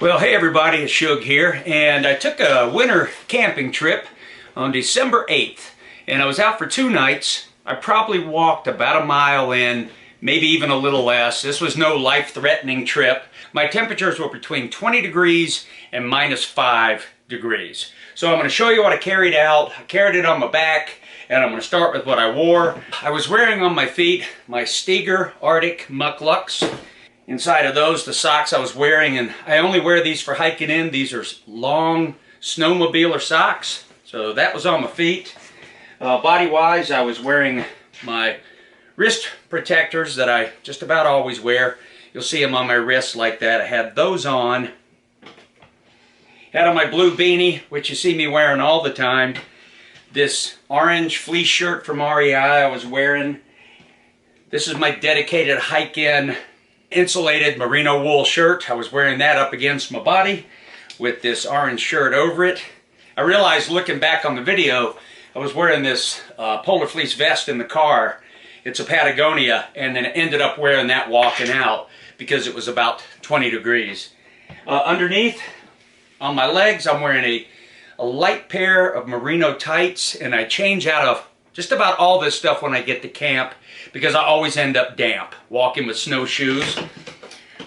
Well, hey everybody, it's Shug here, and I took a winter camping trip on December 8th, and I was out for 2 nights. I probably walked about a mile in, maybe even a little less. This was no life-threatening trip. My temperatures were between 20 degrees and -5 degrees. So I'm going to show you what I carried out. I carried it on my back, and I'm going to start with what I wore. I was wearing on my feet my Steger Arctic Mucklucks. Inside of those, the socks I was wearing, and I only wear these for hiking in. These are long snowmobiler socks, so that was on my feet. Body-wise, I was wearing my wrist protectors that I just about always wear. You'll see them on my wrists like that. I had those on. Had on my blue beanie, which you see me wearing all the time. This orange fleece shirt from REI I was wearing. This is my dedicated hike-in insulated merino wool shirt. I was wearing that up against my body with this orange shirt over it. I realized looking back on the video, I was wearing this polar fleece vest in the car. It's a Patagonia, and then I ended up wearing that walking out because it was about 20 degrees. Underneath, on my legs, I'm wearing a light pair of merino tights, and I change out of just about all this stuff when I get to camp because I always end up damp. Walking with snowshoes,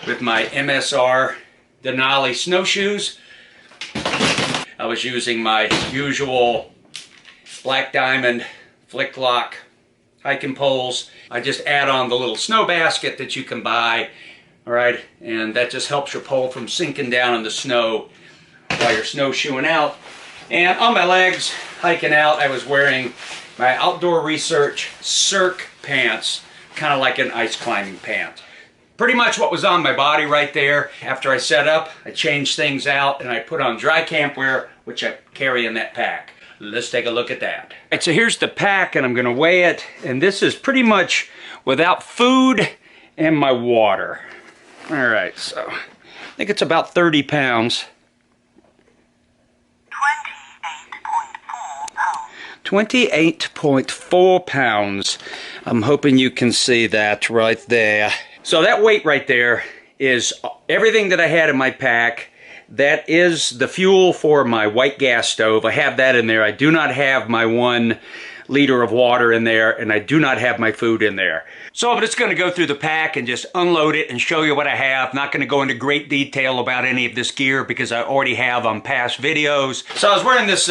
with my MSR Denali snowshoes. I was using my usual Black Diamond Flick Lock hiking poles. I just add on the little snow basket that you can buy, all right, and that just helps your pole from sinking down in the snow while you're snowshoeing out. And on my legs, hiking out, I was wearing my Outdoor Research Cirque pants, kind of like an ice climbing pant. Pretty much what was on my body right there. After I set up, I changed things out and I put on dry camp wear, which I carry in that pack. Let's take a look at that. All right, so here's the pack, and I'm going to weigh it, and this is pretty much without food and my water. All right, so I think it's about 30 pounds. 28.4 pounds. I'm hoping you can see that right there. So that weight right there is everything that I had in my pack. That is the fuel for my white gas stove. I have that in there. I do not have my 1 liter of water in there, and I do not have my food in there. So I'm just going to go through the pack and just unload it and show you what I have. Not going to go into great detail about any of this gear because I already have on past videos. So I was wearing this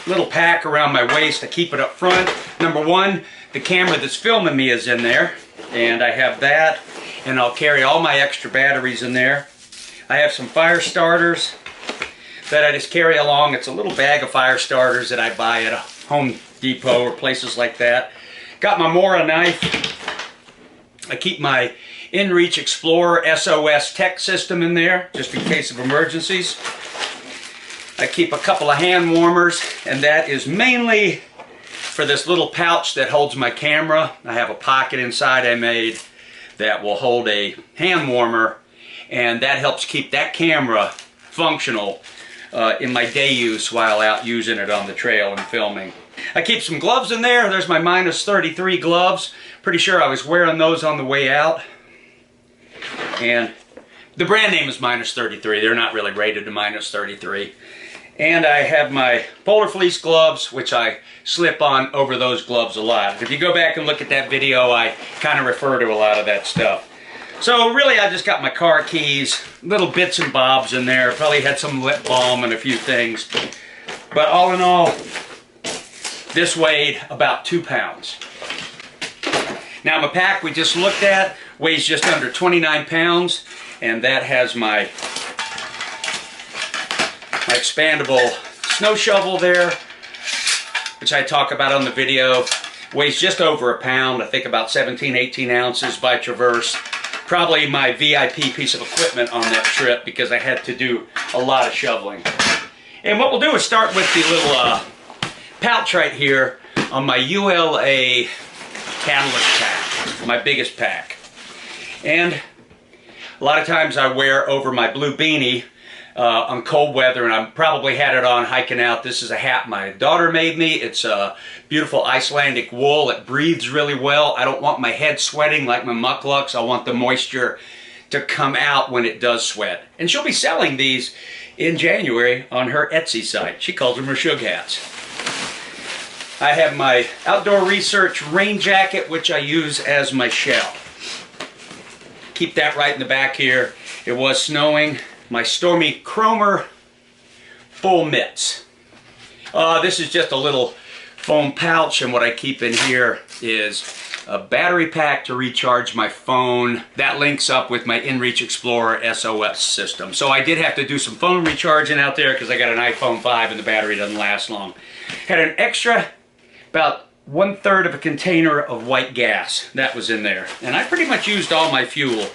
little pack around my waist to keep it up front. Number 1, the camera that's filming me is in there, and I have that, and I'll carry all my extra batteries in there. I have some fire starters that I just carry along. It's a little bag of fire starters that I buy at a Home Depot or places like that. Got my Mora knife. I keep my InReach Explorer SOS tech system in there just in case of emergencies. I keep a couple of hand warmers, and that is mainly for this little pouch that holds my camera. I have a pocket inside I made that will hold a hand warmer, and that helps keep that camera functional in my day use while out using it on the trail and filming. I keep some gloves in there. There's my -33 gloves. Pretty sure I was wearing those on the way out. And the brand name is -33. They're not really rated to -33. And I have my polar fleece gloves, which I slip on over those gloves a lot. If you go back and look at that video, I kind of refer to a lot of that stuff. So really, I just got my car keys, little bits and bobs in there. Probably had some lip balm and a few things. But all in all, this weighed about 2 pounds. Now my pack we just looked at weighs just under 29 pounds, and that has my expandable snow shovel there, which I talk about on the video. Weighs just over a pound, I think about 17, 18 ounces by Traverse. Probably my VIP piece of equipment on that trip because I had to do a lot of shoveling. And what we'll do is start with the little pouch right here on my ULA Catalyst pack, my biggest pack. And a lot of times I wear over my blue beanie on cold weather, and I probably had it on hiking out. This is a hat my daughter made me. It's a beautiful Icelandic wool. It breathes really well. I don't want my head sweating like my Mucklucks. I want the moisture to come out when it does sweat. And she'll be selling these in January on her Etsy site. She calls them her Shug hats. I have my Outdoor Research rain jacket, which I use as my shell. Keep that right in the back here. It was snowing. My Stormy Chromer full mitts. This is just a little foam pouch, and what I keep in here is a battery pack to recharge my phone. That links up with my inReach Explorer SOS system. So I did have to do some phone recharging out there because I got an iPhone 5 and the battery doesn't last long. Had an extra, about 1/3 of a container of white gas. That was in there. And I pretty much used all my fuel.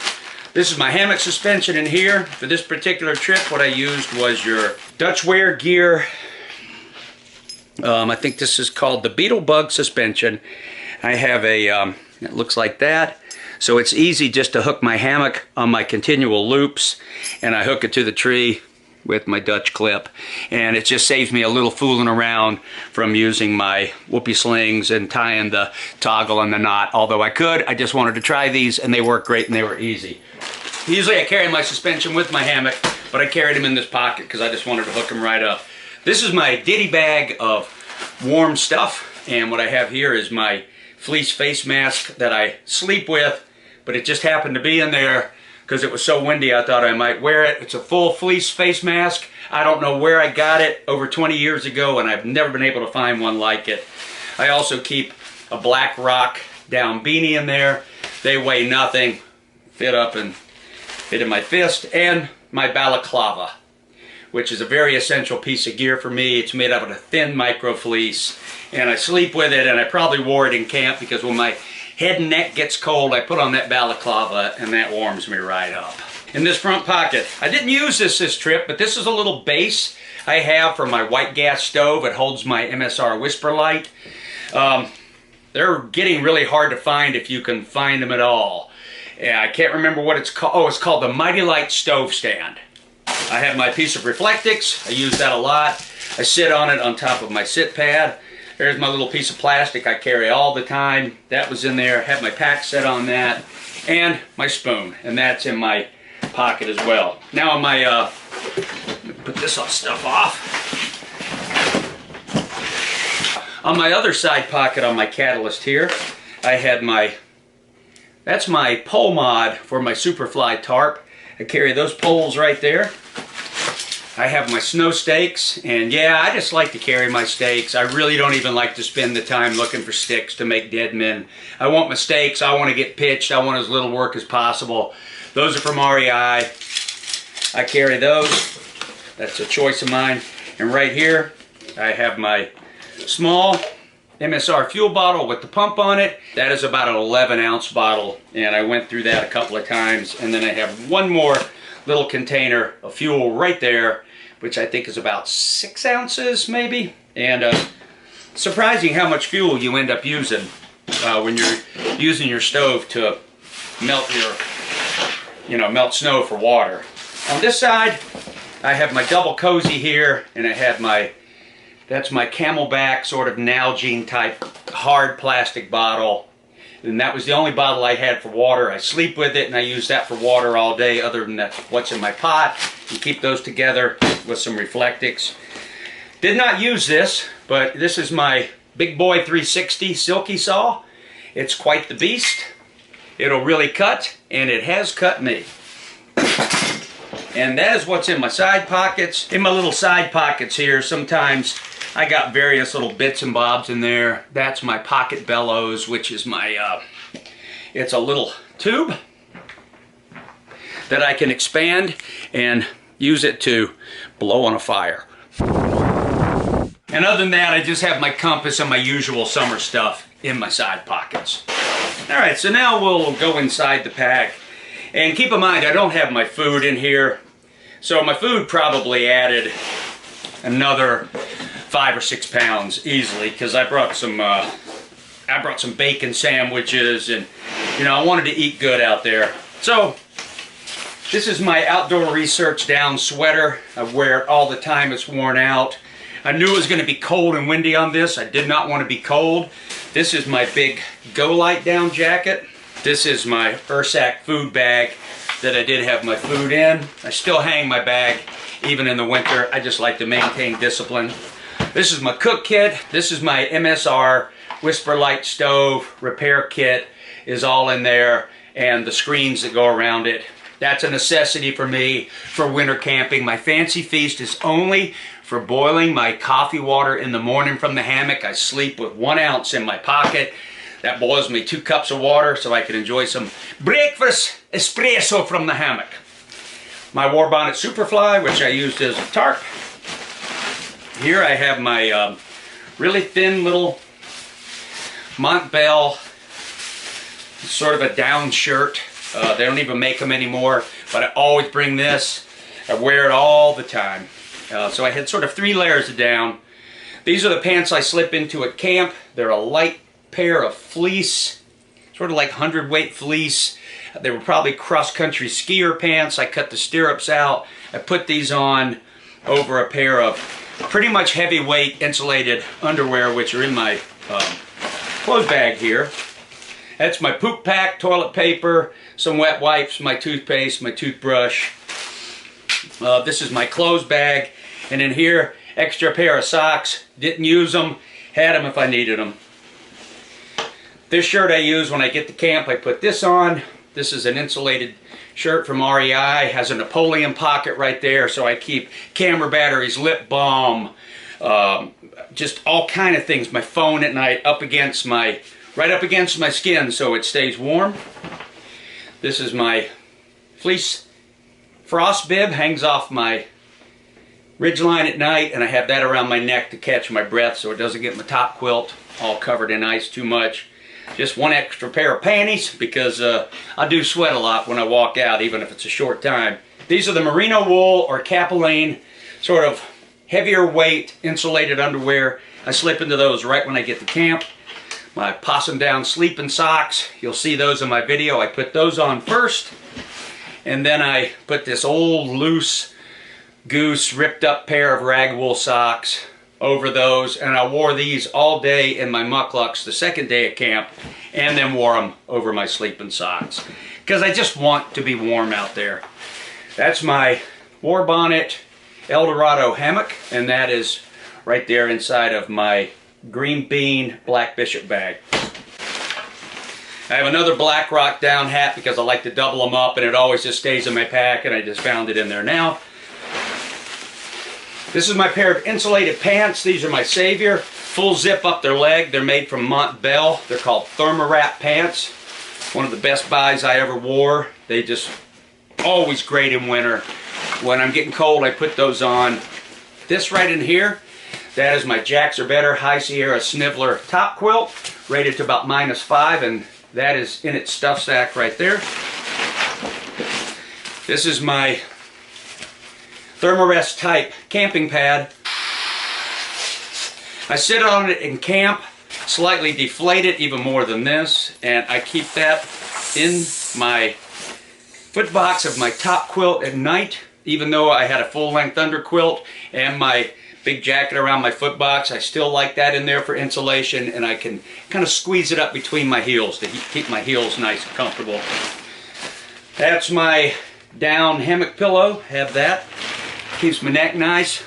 This is my hammock suspension in here. For this particular trip, what I used was your Dutch Wear Gear. I think this is called the Beetlebug suspension. I have a, it looks like that. So it's easy just to hook my hammock on my continual loops, and I hook it to the tree with my Dutch clip. And it just saves me a little fooling around from using my whoopee slings and tying the toggle and the knot. Although I could, I just wanted to try these, and they work great and they were easy. Usually I carry my suspension with my hammock, but I carried them in this pocket because I just wanted to hook them right up. This is my ditty bag of warm stuff, and what I have here is my fleece face mask that I sleep with, but it just happened to be in there because it was so windy I thought I might wear it. It's a full fleece face mask. I don't know where I got it over 20 years ago, and I've never been able to find one like it. I also keep a Black Rock down beanie in there. They weigh nothing, fit up and fit in my fist, and my balaclava, which is a very essential piece of gear for me. It's made out of a thin micro fleece, and I sleep with it, and I probably wore it in camp because when my head and neck gets cold, I put on that balaclava, and that warms me right up. In this front pocket, I didn't use this trip, but this is a little base I have for my white gas stove. It holds my MSR Whisper Light. They're getting really hard to find if you can find them at all. Yeah, I can't remember what it's called. Oh, it's called the Mighty Light Stove Stand. I have my piece of Reflectix. I use that a lot. I sit on it on top of my sit pad. There's my little piece of plastic I carry all the time. That was in there. I have my pack set on that. And my spoon. And that's in my pocket as well. Now on my, let me put this stuff off. On my other side pocket on my Catalyst here, I had my, that's my pole mod for my Superfly tarp. I carry those poles right there. I have my snow stakes, and yeah, I just like to carry my stakes. I really don't even like to spend the time looking for sticks to make dead men. I want my stakes, I want to get pitched, I want as little work as possible. Those are from REI. I carry those. That's a choice of mine. And right here, I have my small MSR fuel bottle with the pump on it. That is about an 11-ounce bottle, and I went through that a couple of times. And then I have one more little container of fuel right there, which I think is about 6 ounces maybe. And surprising how much fuel you end up using when you're using your stove to melt melt snow for water. On this side, I have my double cozy here, and I have my, that's my Camelback sort of Nalgene type hard plastic bottle. And that was the only bottle I had for water. I sleep with it, and I use that for water all day other than what's in my pot. And keep those together with some Reflectix. Did not use this, but this is my Big Boy 360 Silky Saw. It's quite the beast. It'll really cut, and it has cut me. And that is what's in my side pockets. In my little side pockets here, sometimes I got various little bits and bobs in there. That's my pocket bellows, which is my, it's a little tube that I can expand and use it to blow on a fire. And other than that, I just have my compass and my usual summer stuff in my side pockets. Alright, so now we'll go inside the pack. And keep in mind, I don't have my food in here. So my food probably added another 5 or 6 pounds easily, because I brought some bacon sandwiches, and I wanted to eat good out there. So this is my Outdoor Research down sweater. I wear it all the time. It's worn out. I knew it was going to be cold and windy on this. I did not want to be cold. This is my big Go Light down jacket. This is my Ursack food bag. that I did have my food in. I still hang my bag even in the winter. I just like to maintain discipline. This is my cook kit. This is my MSR Whisper Light Stove repair kit is all in there, and the screens that go around it. That's a necessity for me for winter camping. My Fancy Feast is only for boiling my coffee water in the morning from the hammock. I sleep with 1 ounce in my pocket. That boils me 2 cups of water so I can enjoy some breakfast espresso from the hammock. My War Bonnet Superfly, which I used as a tarp. Here I have my really thin little Montbell, sort of a down shirt. They don't even make them anymore, but I always bring this. I wear it all the time. So I had sort of 3 layers of down. These are the pants I slip into at camp. They're a light pair of fleece, sort of like 100-weight fleece. They were probably cross-country skier pants. I cut the stirrups out. I put these on over a pair of pretty much heavyweight insulated underwear, which are in my clothes bag here. That's my poop pack, toilet paper, some wet wipes, my toothpaste, my toothbrush. This is my clothes bag. And in here, extra pair of socks. Didn't use them, had them if I needed them. This shirt I use when I get to camp, I put this on. This is an insulated shirt from REI. Has a Napoleon pocket right there, so I keep camera batteries, lip balm, just all kind of things. My phone at night up against my, right up against my skin so it stays warm. This is my fleece frost bib, hangs off my ridgeline at night, and I have that around my neck to catch my breath so it doesn't get my top quilt all covered in ice too much. Just 1 extra pair of panties because I do sweat a lot when I walk out, even if it's a short time. These are the merino wool or capilene, sort of heavier weight insulated underwear. I slip into those right when I get to camp. My possum down sleeping socks, you'll see those in my video. I put those on first, and then I put this old loose goose ripped up pair of rag wool socks over those, and I wore these all day in my mucklucks the second day at camp, and then wore them over my sleeping socks because I just want to be warm out there. That's my War Bonnet Eldorado hammock, and that is right there inside of my green bean Black Bishop bag. I have another Black Rock down hat because I like to double them up, and it always just stays in my pack, and I just found it in there now. This is my pair of insulated pants. These are my Savior. Full zip up their leg. They're made from Montbell. They're called Thermarap pants. One of the best buys I ever wore. They just always great in winter. When I'm getting cold, I put those on. This right in here, that is my Jacks Are Better High Sierra Sniveler top quilt, rated to about -5, and that is in its stuff sack right there. This is my Thermarest type camping pad. I sit on it in camp, slightly deflate it even more than this, and I keep that in my foot box of my top quilt at night. Even though I had a full-length underquilt and my big jacket around my foot box, I still like that in there for insulation, and I can kind of squeeze it up between my heels to keep my heels nice and comfortable. That's my down hammock pillow, have that. Keeps my neck nice.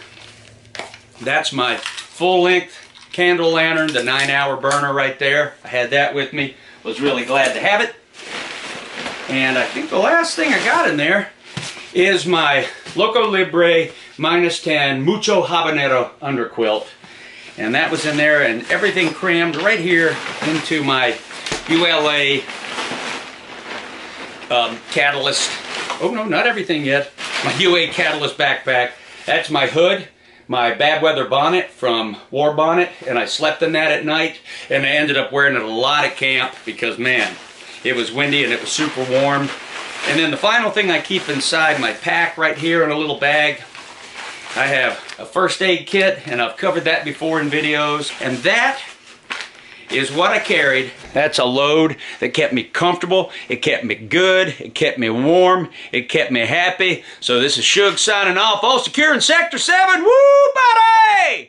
That's my full-length candle lantern, the 9-hour burner right there. I had that with me. Was really glad to have it. And I think the last thing I got in there is my Loco Libre -10 Mucho Habanero underquilt. And that was in there, and everything crammed right here into my ULA Catalyst. Oh no, not everything yet. My UA Catalyst backpack. That's my hood, my bad weather bonnet from War Bonnet, and I slept in that at night, and I ended up wearing it a lot at camp because, man, it was windy and it was super warm. And then the final thing I keep inside my pack right here in a little bag, I have a first aid kit, and I've covered that before in videos, and that is what I carried. That's a load that kept me comfortable, it kept me good, it kept me warm, it kept me happy. So this is Shug signing off, all secure in Sector 7, woo buddy!